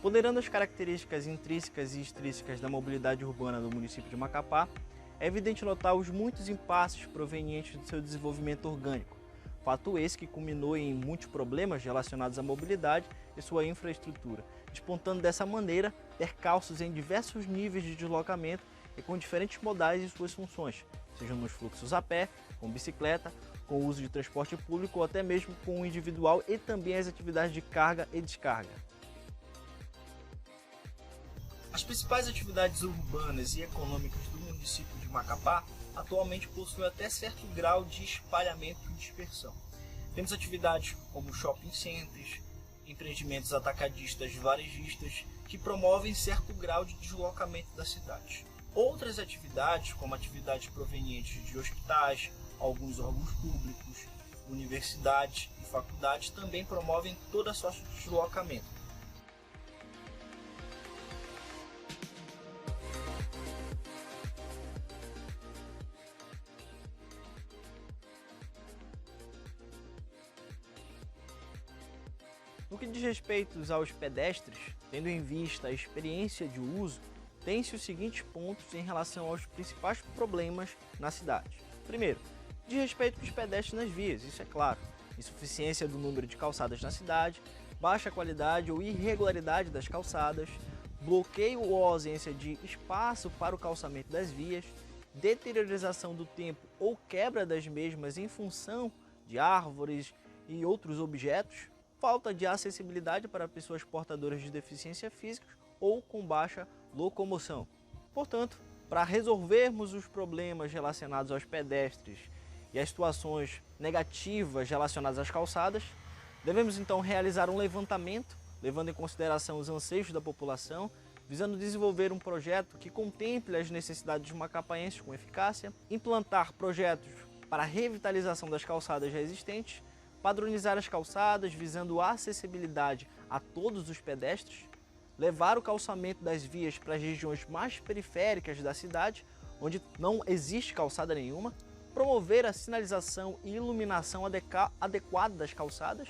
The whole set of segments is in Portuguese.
Ponderando as características intrínsecas e extrínsecas da mobilidade urbana do município de Macapá, é evidente notar os muitos impasses provenientes do seu desenvolvimento orgânico. Fato esse que culminou em muitos problemas relacionados à mobilidade e sua infraestrutura, despontando dessa maneira percalços em diversos níveis de deslocamento e com diferentes modais e suas funções, sejam nos fluxos a pé, com bicicleta, com o uso de transporte público ou até mesmo com o individual e também as atividades de carga e descarga. As principais atividades urbanas e econômicas do município de Macapá atualmente possuem até certo grau de espalhamento e dispersão. Temos atividades como shopping centers, empreendimentos atacadistas varejistas que promovem certo grau de deslocamento da cidade. Outras atividades, como atividades provenientes de hospitais, alguns órgãos públicos, universidades e faculdades também promovem toda sorte de deslocamento. No que diz respeito aos pedestres, tendo em vista a experiência de uso, tem-se os seguintes pontos em relação aos principais problemas na cidade. Primeiro, diz respeito aos pedestres nas vias, isso é claro. Insuficiência do número de calçadas na cidade, baixa qualidade ou irregularidade das calçadas, bloqueio ou ausência de espaço para o calçamento das vias, deteriorização do tempo ou quebra das mesmas em função de árvores e outros objetos, falta de acessibilidade para pessoas portadoras de deficiência física ou com baixa locomoção. Portanto, para resolvermos os problemas relacionados aos pedestres e as situações negativas relacionadas às calçadas, devemos então realizar um levantamento, levando em consideração os anseios da população, visando desenvolver um projeto que contemple as necessidades dos macapaenses com eficácia, implantar projetos para a revitalização das calçadas já existentes, padronizar as calçadas visando a acessibilidade a todos os pedestres, levar o calçamento das vias para as regiões mais periféricas da cidade, onde não existe calçada nenhuma, promover a sinalização e iluminação adequada das calçadas,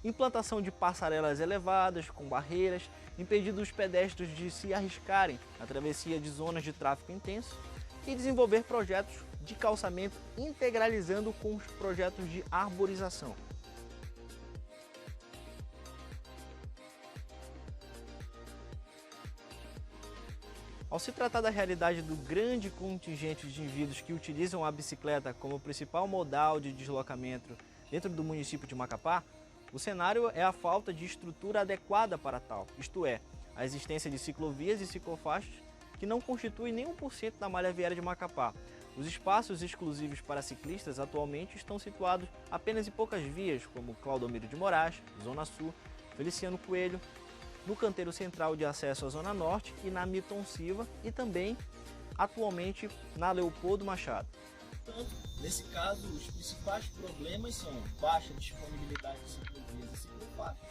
implantação de passarelas elevadas com barreiras, impedindo os pedestres de se arriscarem na travessia de zonas de tráfego intenso e desenvolver projetos de calçamento integralizando com os projetos de arborização. Ao se tratar da realidade do grande contingente de indivíduos que utilizam a bicicleta como principal modal de deslocamento dentro do município de Macapá, o cenário é a falta de estrutura adequada para tal, isto é, a existência de ciclovias e ciclofaixas que não constituem nem 1% da malha viária de Macapá. Os espaços exclusivos para ciclistas atualmente estão situados apenas em poucas vias, como Claudomiro de Moraes, Zona Sul, Feliciano Coelho, no canteiro central de acesso à Zona Norte e na Milton Silva e também, atualmente, na Leopoldo Machado. Portanto, nesse caso, os principais problemas são baixa disponibilidade de ciclovias e ciclofaixas,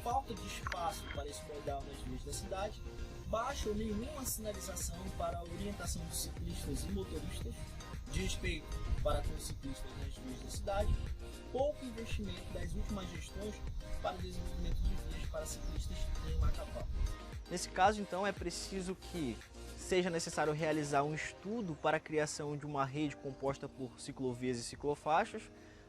falta de espaço para esse modal nas vias da cidade, baixa ou nenhuma sinalização para a orientação dos ciclistas e motoristas, de respeito para com os ciclistas nas vias da cidade, pouco investimento das últimas gestões para o desenvolvimento de vias para ciclistas em Macapá. Nesse caso, então, é preciso que seja necessário realizar um estudo para a criação de uma rede composta por ciclovias e ciclofaixas,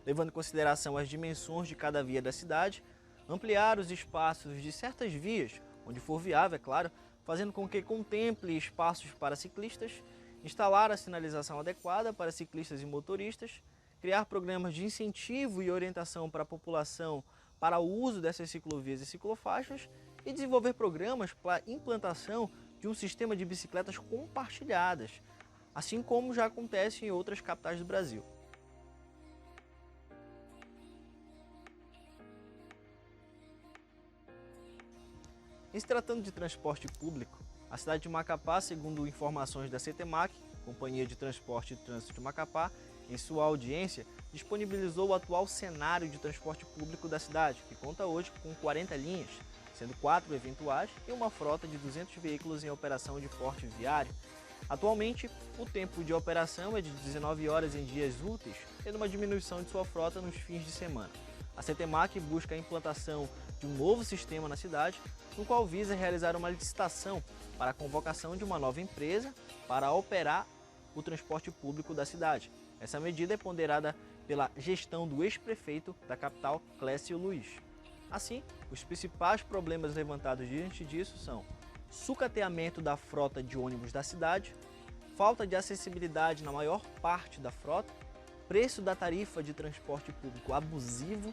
levando em consideração as dimensões de cada via da cidade, ampliar os espaços de certas vias, onde for viável, é claro, fazendo com que contemple espaços para ciclistas, instalar a sinalização adequada para ciclistas e motoristas, criar programas de incentivo e orientação para a população para o uso dessas ciclovias e ciclofaixas e desenvolver programas para a implantação de um sistema de bicicletas compartilhadas, assim como já acontece em outras capitais do Brasil. Em se tratando de transporte público, a cidade de Macapá, segundo informações da CETEMAC, Companhia de Transporte e Trânsito de Macapá, em sua audiência, disponibilizou o atual cenário de transporte público da cidade, que conta hoje com 40 linhas, sendo 4 eventuais e uma frota de 200 veículos em operação de porte viário. Atualmente, o tempo de operação é de 19 horas em dias úteis, tendo uma diminuição de sua frota nos fins de semana. A CETEMAC busca a implantação de de um novo sistema na cidade, no qual visa realizar uma licitação para a convocação de uma nova empresa para operar o transporte público da cidade. Essa medida é ponderada pela gestão do ex-prefeito da capital, Clécio Luiz. Assim, os principais problemas levantados diante disso são sucateamento da frota de ônibus da cidade, falta de acessibilidade na maior parte da frota, preço da tarifa de transporte público abusivo,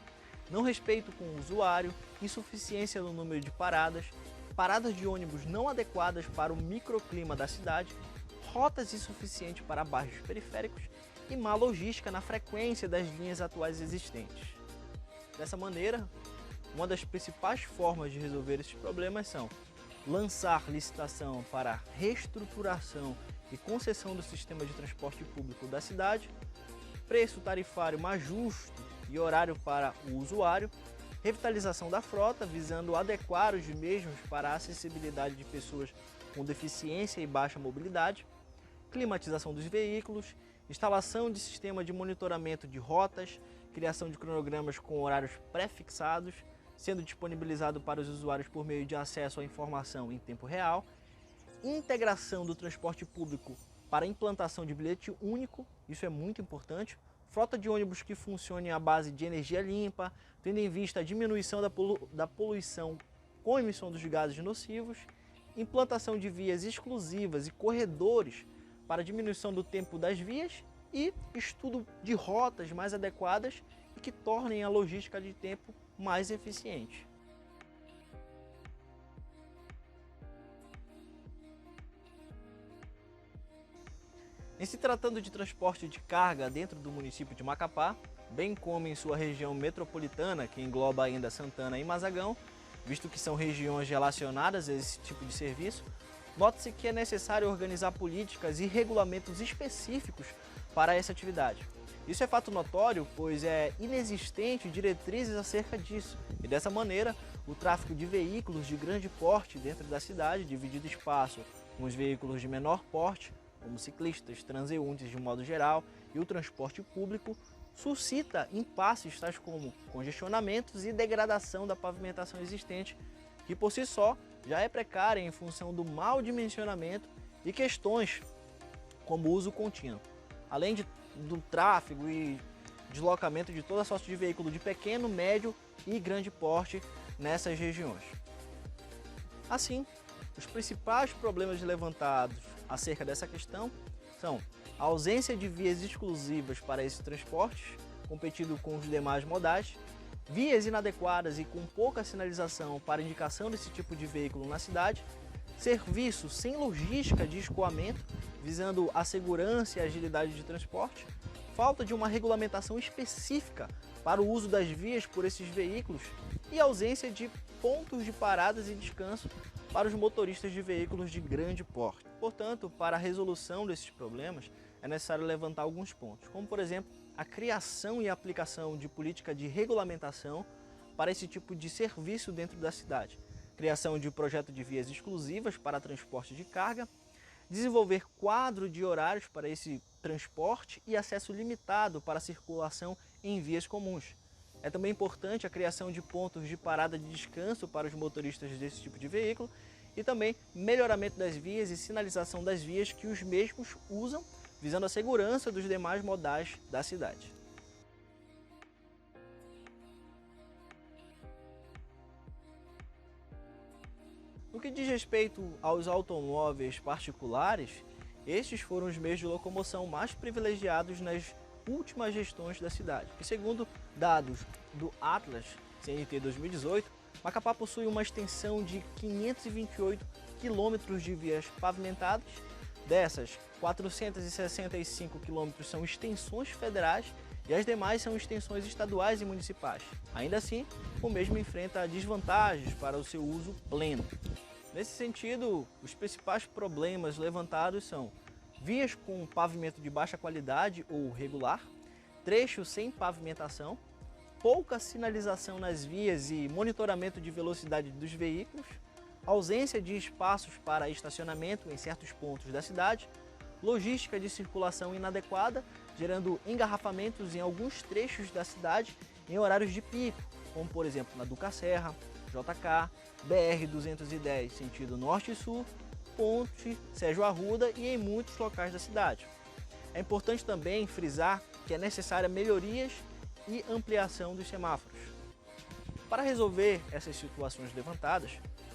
não respeito com o usuário, insuficiência no número de paradas, paradas de ônibus não adequadas para o microclima da cidade, rotas insuficientes para bairros periféricos e má logística na frequência das linhas atuais existentes. Dessa maneira, uma das principais formas de resolver esses problemas são lançar licitação para reestruturação e concessão do sistema de transporte público da cidade, preço tarifário mais justo e horário para o usuário, revitalização da frota visando adequar os mesmos para a acessibilidade de pessoas com deficiência e baixa mobilidade, climatização dos veículos, instalação de sistema de monitoramento de rotas, criação de cronogramas com horários pré-fixados, sendo disponibilizado para os usuários por meio de acesso à informação em tempo real, integração do transporte público para implantação de bilhete único, isso é muito importante, frota de ônibus que funcione à base de energia limpa, tendo em vista a diminuição da poluição com emissão dos gases nocivos, implantação de vias exclusivas e corredores para diminuição do tempo das vias e estudo de rotas mais adequadas e que tornem a logística de tempo mais eficiente. Em se tratando de transporte de carga dentro do município de Macapá, bem como em sua região metropolitana, que engloba ainda Santana e Mazagão, visto que são regiões relacionadas a esse tipo de serviço, nota-se que é necessário organizar políticas e regulamentos específicos para essa atividade. Isso é fato notório, pois é inexistente diretrizes acerca disso, e dessa maneira o tráfego de veículos de grande porte dentro da cidade, dividido espaço com os veículos de menor porte, como ciclistas, transeuntes de modo geral, e o transporte público, suscita impasses tais como congestionamentos e degradação da pavimentação existente, que por si só já é precária em função do mau dimensionamento e questões como o uso contínuo, além do tráfego e deslocamento de toda sorte de veículo de pequeno, médio e grande porte nessas regiões. Assim, os principais problemas levantados acerca dessa questão são a ausência de vias exclusivas para esses transportes, competindo com os demais modais, vias inadequadas e com pouca sinalização para indicação desse tipo de veículo na cidade, serviço sem logística de escoamento, visando a segurança e a agilidade de transporte, falta de uma regulamentação específica para o uso das vias por esses veículos e ausência de pontos de paradas e descanso para os motoristas de veículos de grande porte. Portanto, para a resolução desses problemas, é necessário levantar alguns pontos, como por exemplo, a criação e aplicação de política de regulamentação para esse tipo de serviço dentro da cidade, criação de projeto de vias exclusivas para transporte de carga, desenvolver quadro de horários para esse transporte e acesso limitado para a circulação em vias comuns. É também importante a criação de pontos de parada de descanso para os motoristas desse tipo de veículo e também melhoramento das vias e sinalização das vias que os mesmos usam, visando a segurança dos demais modais da cidade. No que diz respeito aos automóveis particulares, estes foram os meios de locomoção mais privilegiados nas últimas gestões da cidade. E segundo dados do Atlas CNT 2018, Macapá possui uma extensão de 528 quilômetros de vias pavimentadas. Dessas, 465 quilômetros são extensões federais e as demais são extensões estaduais e municipais. Ainda assim, o mesmo enfrenta desvantagens para o seu uso pleno. Nesse sentido, os principais problemas levantados são vias com pavimento de baixa qualidade ou regular, trechos sem pavimentação, pouca sinalização nas vias e monitoramento de velocidade dos veículos, ausência de espaços para estacionamento em certos pontos da cidade, logística de circulação inadequada, gerando engarrafamentos em alguns trechos da cidade em horários de pico, como por exemplo na Duca Serra, JK, BR-210 sentido norte e sul, Ponte Sérgio Arruda e em muitos locais da cidade. É importante também frisar que é necessária melhorias e ampliação dos semáforos. Para resolver essas situações levantadas,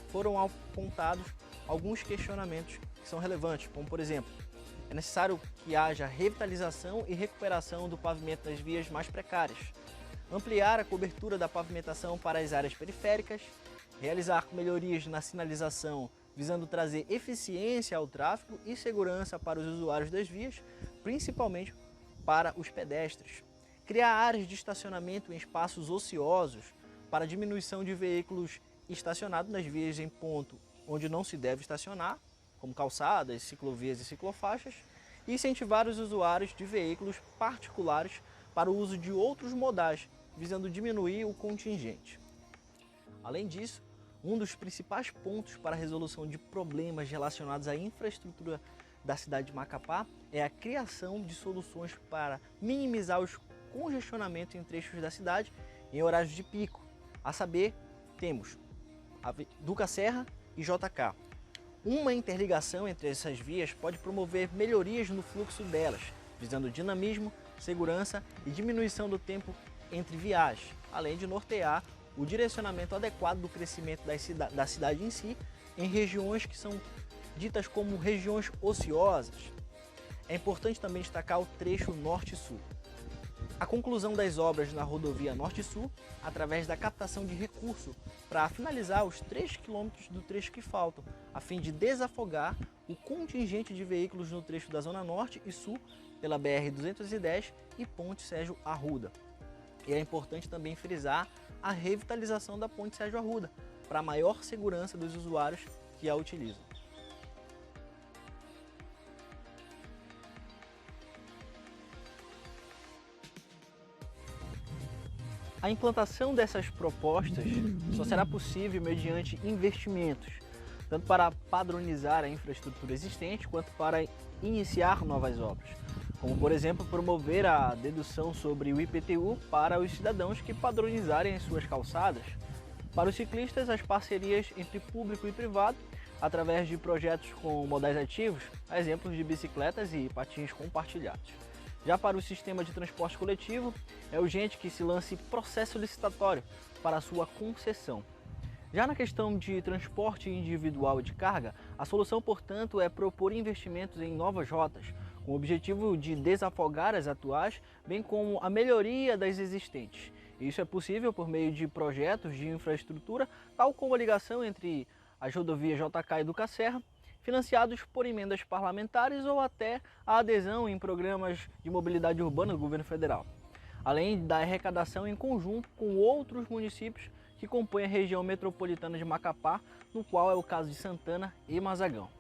foram apontados alguns questionamentos que são relevantes, como por exemplo, é necessário que haja revitalização e recuperação do pavimento das vias mais precárias, ampliar a cobertura da pavimentação para as áreas periféricas, realizar melhorias na sinalização visando trazer eficiência ao tráfego e segurança para os usuários das vias, principalmente para os pedestres, criar áreas de estacionamento em espaços ociosos para diminuição de veículos estacionados nas vias em ponto onde não se deve estacionar, como calçadas, ciclovias e ciclofaixas, e incentivar os usuários de veículos particulares para o uso de outros modais, visando diminuir o contingente. Além disso, um dos principais pontos para a resolução de problemas relacionados à infraestrutura da cidade de Macapá é a criação de soluções para minimizar os congestionamentos em trechos da cidade em horários de pico. A saber, temos a Duca Serra e JK. Uma interligação entre essas vias pode promover melhorias no fluxo delas, visando dinamismo, segurança e diminuição do tempo entre viagens, além de nortear o direcionamento adequado do crescimento da cidade em si, em regiões que são ditas como regiões ociosas. É importante também destacar o trecho norte-sul. A conclusão das obras na rodovia norte-sul, através da captação de recurso para finalizar os 3 km do trecho que faltam, a fim de desafogar o contingente de veículos no trecho da Zona Norte e Sul pela BR-210 e Ponte Sérgio Arruda. E é importante também frisar a revitalização da Ponte Sérgio Arruda, para maior segurança dos usuários que a utilizam. A implantação dessas propostas só será possível mediante investimentos, tanto para padronizar a infraestrutura existente, quanto para iniciar novas obras, como por exemplo promover a dedução sobre o IPTU para os cidadãos que padronizarem as suas calçadas. Para os ciclistas, as parcerias entre público e privado, através de projetos com modais ativos, a exemplos de bicicletas e patins compartilhados. Já para o sistema de transporte coletivo, é urgente que se lance processo licitatório para a sua concessão. Já na questão de transporte individual e de carga, a solução, portanto, é propor investimentos em novas rotas, com o objetivo de desafogar as atuais, bem como a melhoria das existentes. Isso é possível por meio de projetos de infraestrutura, tal como a ligação entre as rodovias JK e Duca Serra, financiados por emendas parlamentares ou até a adesão em programas de mobilidade urbana do governo federal, além da arrecadação em conjunto com outros municípios que compõem a região metropolitana de Macapá, no qual é o caso de Santana e Mazagão.